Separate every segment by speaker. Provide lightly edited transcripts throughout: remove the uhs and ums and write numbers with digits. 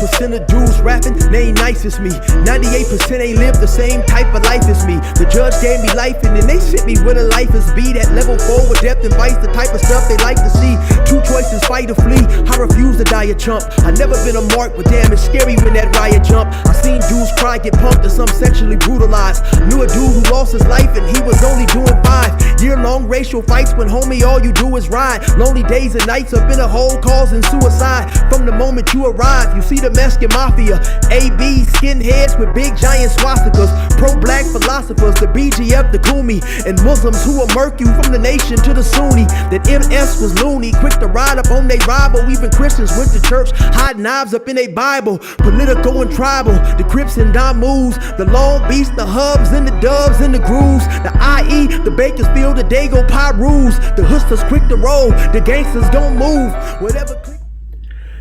Speaker 1: 1% of dudes rapping, they ain't nice as me. 98% ain't live the same type of life as me. The judge gave me life and then they sent me where the life is be. That level 4 with depth and vice, the type of stuff they like to see. Two choices, fight or flee. I refuse to die a chump. I never been a mark, but damn, it's scary when that riot jump. I seen dudes cry, get pumped, and some sexually brutalized. Knew a dude who lost his life and he was only doing 5 year-long racial fights when homie all you do is ride. Lonely days and nights up in a hole causing suicide. From the moment you arrive, you see the Mexican mafia, AB skinheads with big giant swastikas, pro-black philosophers, the BGF, the Kumi, and Muslims who will murk you from the nation to the Sunni. That MS was loony, quick to ride up on they rival. Even Christians went to church, hide knives up in a Bible. Political and tribal, the Crips and Damus, the Long Beach, the Hubs and the Dubs and the Grooves, the IE, the Bakersfield, the Dago Pyrus, the hustlers quick to roll, the gangsters don't move. Whatever.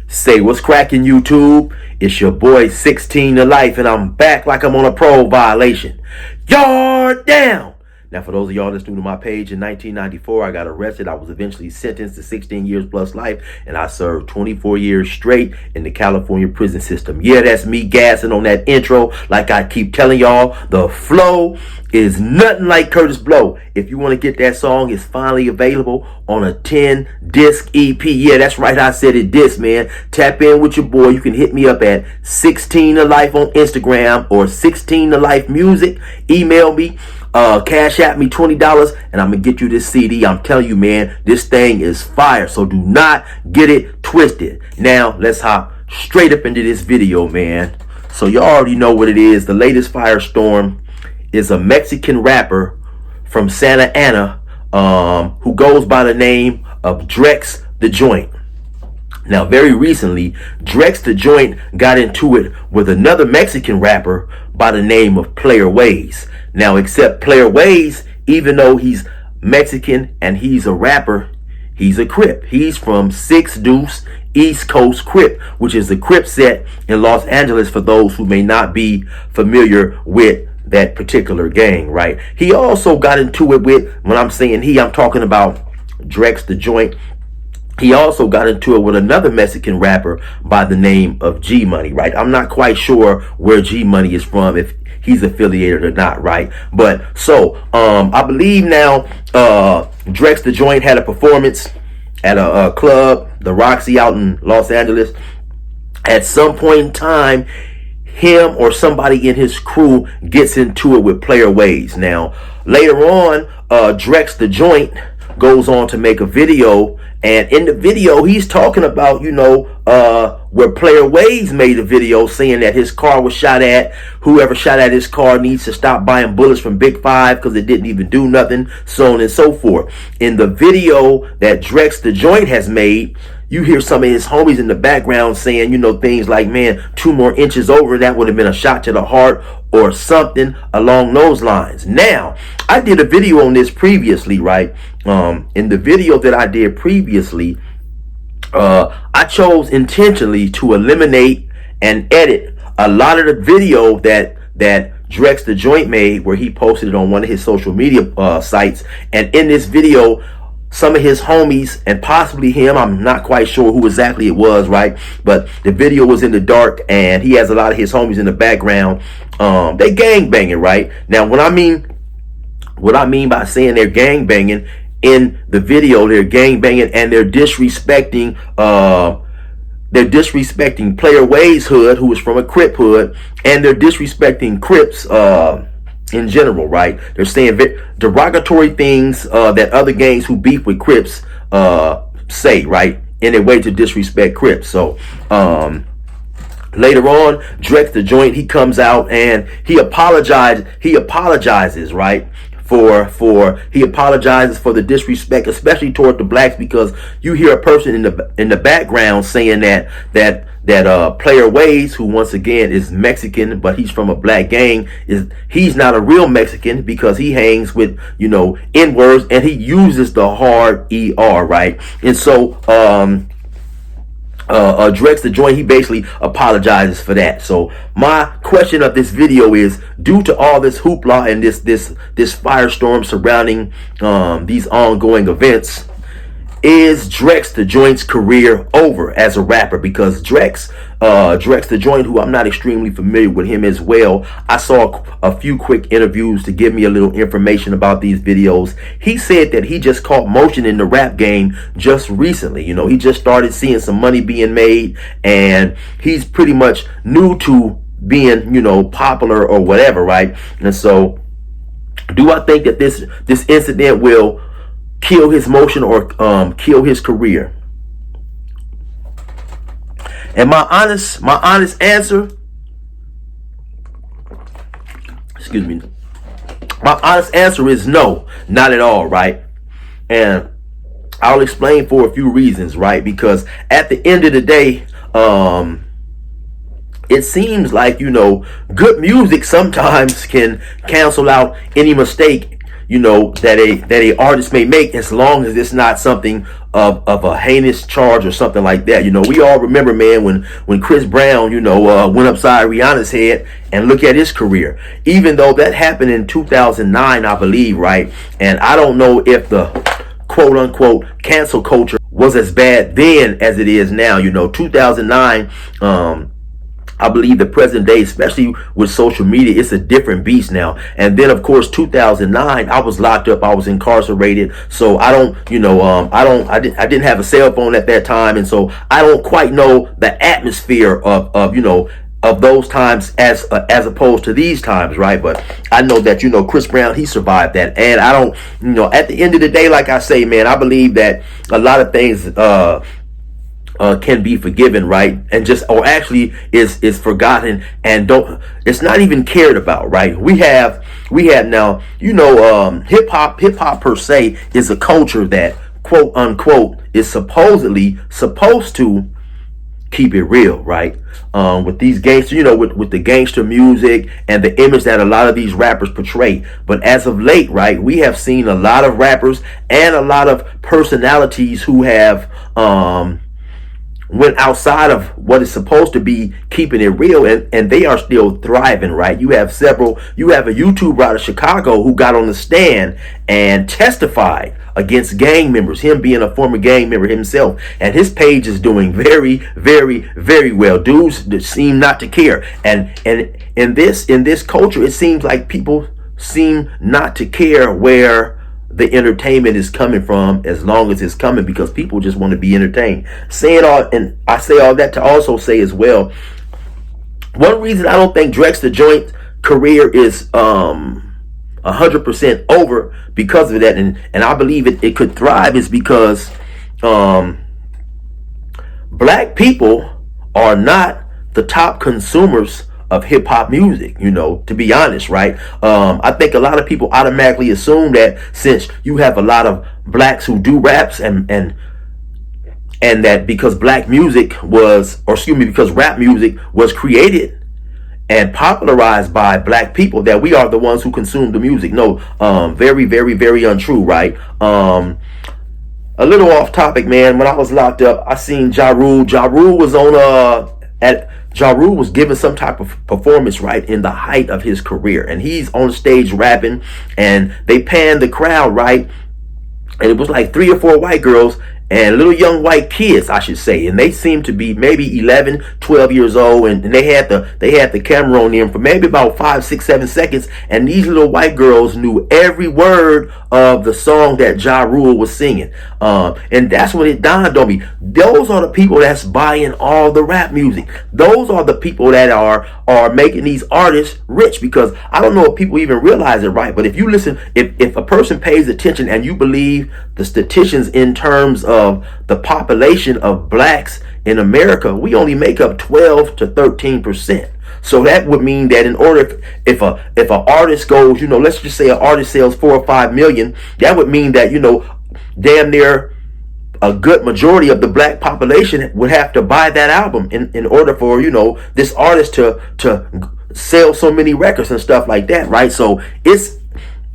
Speaker 2: Say what's cracking, YouTube? It's your boy 16 to Life, and I'm back like I'm on a parole violation. Yard down! Now, for those of y'all that's new to my page, in 1994, I got arrested. I was eventually sentenced to 16 years plus life, and I served 24 years straight in the California prison system. Yeah, that's me gassing on that intro. Like I keep telling y'all, the flow is nothing like Curtis Blow. If you want to get that song, it's finally available on a 10-disc EP. Yeah, that's right, I said it, disc, man. Tap in with your boy. You can hit me up at 16 to Life on Instagram or 16 to Life Music. Email me. Cashapp me $20 and I'm gonna get you this CD. I'm telling you, man, this thing is fire, so do not get it twisted. Now let's hop straight up into this video, man. So you already know what it is. The latest firestorm is a Mexican rapper from Santa Ana who goes by the name of Drex The Joint. Now, very recently, Drex The Joint got into it with another Mexican rapper by the name of Player Ways. Now, except Player Ways, even though he's Mexican and he's a rapper, he's a Crip. He's from 6 Deuce East Coast Crip, which is the Crip set in Los Angeles for those who may not be familiar with that particular gang, right? He also got into it with, when I'm saying he, I'm talking about Drex The Joint. He also got into it with another Mexican rapper by the name of G Money, right? I'm not quite sure where G Money is from, if he's affiliated or not, right? But so I believe now Drex The Joint had a performance at a club, the Roxy out in Los Angeles. At some point in time, him or somebody in his crew gets into it with Player Ways. Now later on, Drex The Joint goes on to make a video, and in the video he's talking about, you know, where Player Ways made a video saying that his car was shot at. Whoever shot at his car needs to stop buying bullets from Big Five because it didn't even do nothing, so on and so forth. In the video that Drex The Joint has made, you hear some of his homies in the background saying, you know, things like, man, 2 more inches over, that would have been a shot to the heart or something along those lines. Now, I did a video on this previously, right? In the video that I did previously, I chose intentionally to eliminate and edit a lot of the video that Drex The Joint made, where he posted it on one of his social media sites. And in this video, some of his homies, and possibly him, I'm not quite sure who exactly it was, right? But the video was in the dark, and he has a lot of his homies in the background. They gang banging, right? Now, what I mean by saying they're gang banging, in the video, they're gang banging and they're disrespecting Player Ways hood, who is from a Crip hood, and they're disrespecting Crips in general, right? They're saying derogatory things that other gangs who beef with Crips say, right, in a way to disrespect Crips. So later on, Drex The Joint, he comes out and he apologizes, right? He apologizes for the disrespect, especially toward the blacks, because you hear a person in the background saying that Player Ways, who once again is Mexican, but he's from a black gang, he's not a real Mexican because he hangs with, you know, N-words, and he uses the hard ER, right? And so Drex The Joint, he basically apologizes for that. So my question of this video is, due to all this hoopla and this firestorm surrounding these ongoing events, Is Drex The Joint's career over as a rapper? Because Drex The Joint, who I'm not extremely familiar with him as well, I saw a few quick interviews to give me a little information about these videos. He said that he just caught motion in the rap game just recently. You know, he just started seeing some money being made, and he's pretty much new to being, you know, popular or whatever, right? And so, do I think that this incident will kill his motion or kill his career? And my honest answer, excuse me, my honest answer is no, not at all, right? And I'll explain for a few reasons, right? Because at the end of the day, it seems like, you know, good music sometimes can cancel out any mistake, you know, that a artist may make, as long as it's not something of a heinous charge or something like that. You know, we all remember, man, when Chris Brown, you know, went upside Rihanna's head, and look at his career. Even though that happened in 2009, I believe, right? And I don't know if the quote unquote cancel culture was as bad then as it is now. You know, 2009, I believe the present day, especially with social media, it's a different beast now. And then, of course, 2009, I was locked up. I was incarcerated. So I don't, you know, I didn't have a cell phone at that time. And so I don't quite know the atmosphere of you know, of those times as opposed to these times, right? But I know that, you know, Chris Brown, he survived that. And I don't, you know, at the end of the day, like I say, man, I believe that a lot of things, can be forgiven, right? And just, or actually is forgotten, and it's not even cared about, right? We have now, you know, hip hop per se is a culture that, quote unquote, is supposedly supposed to keep it real, right? With these gangster, you know, with the gangster music and the image that a lot of these rappers portray. But as of late, right, we have seen a lot of rappers and a lot of personalities who have went outside of what is supposed to be keeping it real, and they are still thriving, right? You have a YouTuber out of Chicago who got on the stand and testified against gang members, him being a former gang member himself, and his page is doing very, very, very well. Dudes that seem not to care, and in this culture, it seems like people seem not to care where the entertainment is coming from, as long as it's coming, because people just want to be entertained. Saying all, and I say all that to also say as well, one reason I don't think Drex The Joint career is 100% over because of that, and I believe it could thrive, is because black people are not the top consumers of hip hop music, you know, to be honest, right? I think a lot of people automatically assume that since you have a lot of blacks who do raps, and that because black music was, or excuse me, because rap music was created and popularized by black people, that we are the ones who consume the music. No, very, very, very untrue, right? A little off topic, man. When I was locked up, I seen Ja Rule. Ja Rule was on Ja Rule was given some type of performance, right, in the height of his career, and he's on stage rapping, and they panned the crowd, right, and it was like 3 or 4 white girls and little young white kids, I should say, and they seemed to be maybe 11, 12 years old, and they had the camera on them for maybe about 5, 6, 7 seconds, and these little white girls knew every word of the song that Ja Rule was singing, and that's when it dawned on me. Those are the people that's buying all the rap music. Those are the people that are making these artists rich, because I don't know if people even realize it, right? But if you listen, if a person pays attention and you believe the statistics in terms of the population of blacks in America, we only make up 12 to 13%. So that would mean that in order, if an artist goes, you know, let's just say an artist sells 4 or 5 million, that would mean that, you know, damn near a good majority of the black population would have to buy that album in order for, you know, this artist to sell so many records and stuff like that, right? So it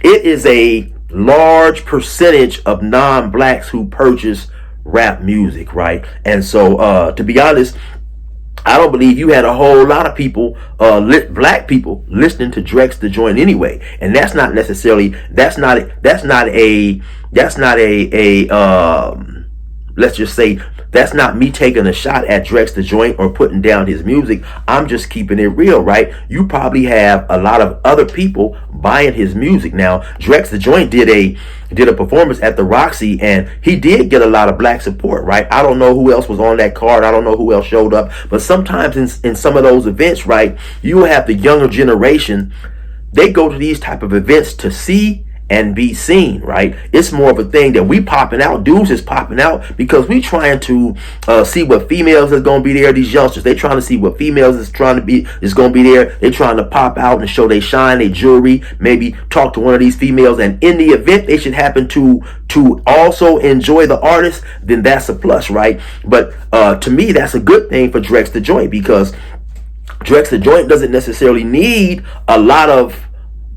Speaker 2: is a large percentage of non-blacks who purchase rap music, right? And so to be honest, I don't believe you had a whole lot of people, black people, listening to Drex The Joint anyway, and that's not necessarily, that's not a let's just say, that's not me taking a shot at Drex The Joint or putting down his music. I'm just keeping it real, right? You probably have a lot of other people buying his music. Now, Drex The Joint did a performance at the Roxy, and he did get a lot of black support, right? I don't know who else was on that card. I don't know who else showed up. But sometimes in some of those events, right, you have the younger generation. They go to these type of events to see and be seen, right? It's more of a thing that we popping out. Dudes is popping out because we trying to see what females is going to be there. These youngsters, they trying to see what females is going to be there. They trying to pop out and show they shine, they jewelry, maybe talk to one of these females. And in the event they should happen to also enjoy the artist, then that's a plus, right? But to me, that's a good thing for Drex The Joint, because Drex The Joint doesn't necessarily need a lot of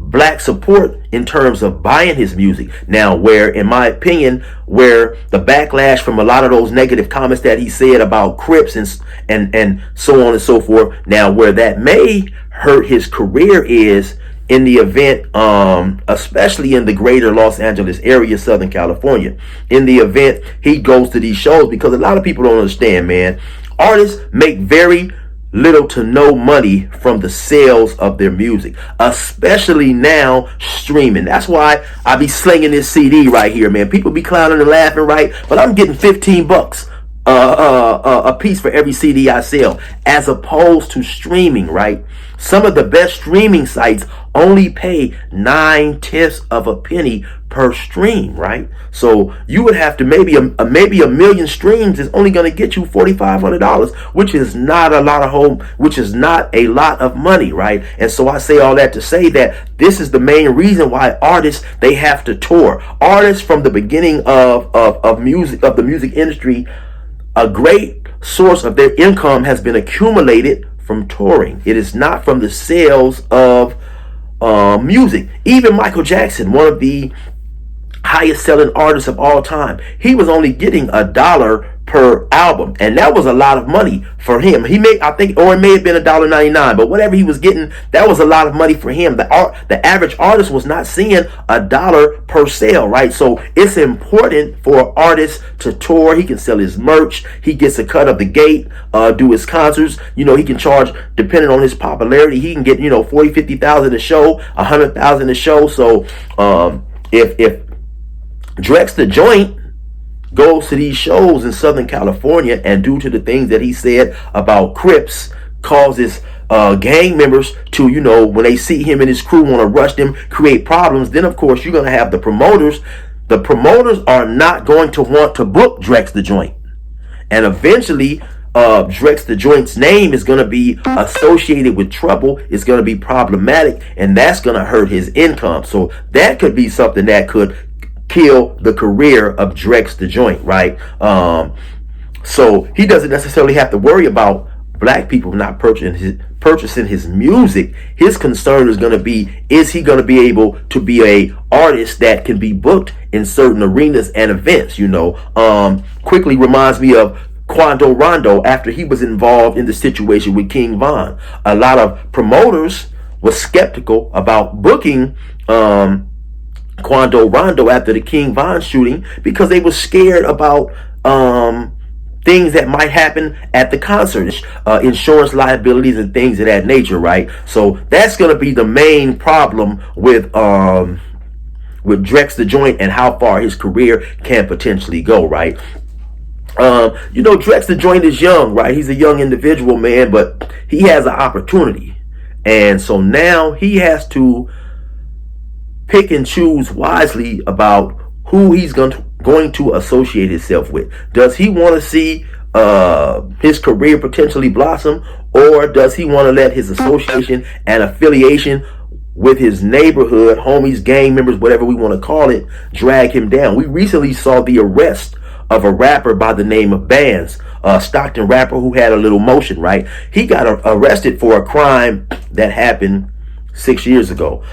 Speaker 2: black support in terms of buying his music. Now, where, in my opinion, where the backlash from a lot of those negative comments that he said about Crips and so on and so forth, now where that may hurt his career is in the event, especially in the greater Los Angeles area, Southern California, in the event he goes to these shows, because a lot of people don't understand, man. Artists make very little to no money from the sales of their music, especially now streaming. That's why I be slinging this CD right here, man. People be clowning and laughing, right? But I'm getting $15 a piece for every CD I sell, as opposed to streaming, right? Some of the best streaming sites only pay 9/10 of a penny per stream, right? So you would have to maybe a million streams is only going to get you $4,500, which is not a lot of money, right? And so I say all that to say that this is the main reason why artists, they have to tour. Artists from the beginning of the music industry, a great source of their income has been accumulated from touring. It is not from the sales of music. Even Michael Jackson, one of the highest selling artists of all time, he was only getting $1 per album, and that was a lot of money for him. He made, I think, or it may have been $1.99, but whatever he was getting, that was a lot of money for him. The average artist was not seeing $1 per sale, right? So it's important for artists to tour. He can sell his merch. He gets a cut of the gate, do his concerts. You know, he can charge, depending on his popularity, he can get, you know, 40, 50,000 a show, 100,000 a show. So if Drex The Joint goes to these shows in Southern California, and due to the things that he said about Crips, causes gang members to, you know, when they see him and his crew, want to rush them, create problems, then of course you're going to have the promoters. The promoters are not going to want to book Drex The Joint, and eventually Drex The Joint's name is going to be associated with trouble. It's going to be problematic, and that's going to hurt his income. So that could be something that could kill the career of Drex The Joint, right? So he doesn't necessarily have to worry about black people not purchasing his music. His concern is going to be, is he going to be able to be a artist that can be booked in certain arenas and events? You know, quickly reminds me of Quando Rondo after he was involved in the situation with King Von. A lot of promoters were skeptical about booking Quando Rondo after the King Von shooting, because they were scared about things that might happen at the concert, insurance liabilities and things of that nature, right? So that's going to be the main problem with Drex The Joint and how far his career can potentially go, right? You know, Drex The Joint is young, right? He's a young individual, man, but he has an opportunity, and so now he has to pick and choose wisely about who he's going to associate himself with. Does he want to see his career potentially blossom, or does he want to let his association and affiliation with his neighborhood, homies, gang members, whatever we want to call it, drag him down? We recently saw the arrest of a rapper by the name of Bands, a Stockton rapper who had a little motion, right? He got arrested for a crime that happened 6 years ago.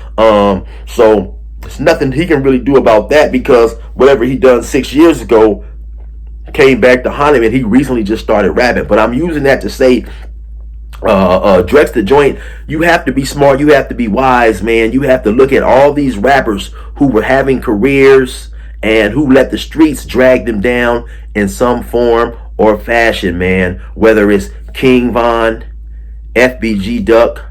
Speaker 2: So there's nothing he can really do about that, because whatever he done 6 years ago came back to haunt him, and he recently just started rapping. But I'm using that to say, Drex The Joint, you have to be smart, you have to be wise, man. You have to look at all these rappers who were having careers and who let the streets drag them down in some form or fashion, man. Whether it's King Von, FBG Duck,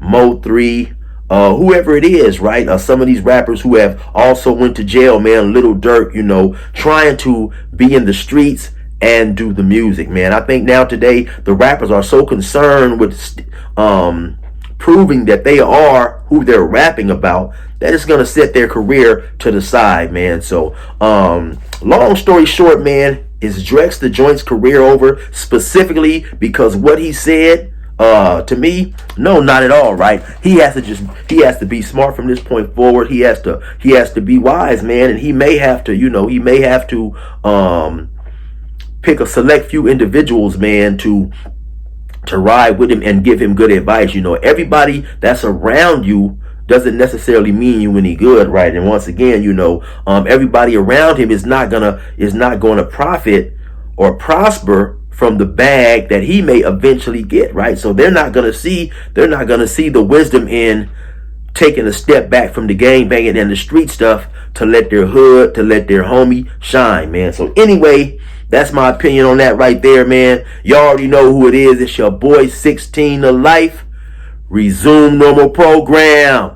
Speaker 2: Mo3, whoever it is, right? Some of these rappers who have also went to jail, man. Little Durk, you know, trying to be in the streets and do the music, man. I think now today the rappers are so concerned with proving that they are who they're rapping about that it's gonna set their career to the side, man. So long story short, man, is Drex The Joint's career over specifically because what he said? To me, no, not at all, right? He has to be smart from this point forward. He has to be wise, man, and he may have to pick a select few individuals, man, to ride with him and give him good advice. You know, everybody that's around you doesn't necessarily mean you any good, right? And once again, you know, everybody around him is not gonna profit or prosper from the bag that he may eventually get, right? So they're not gonna see the wisdom in taking a step back from the gang banging and the street stuff to let their hood, to let their homie shine, man. So anyway, that's my opinion on that right there, man. You already know who it is. It's your boy 16 to Life. Resume normal program.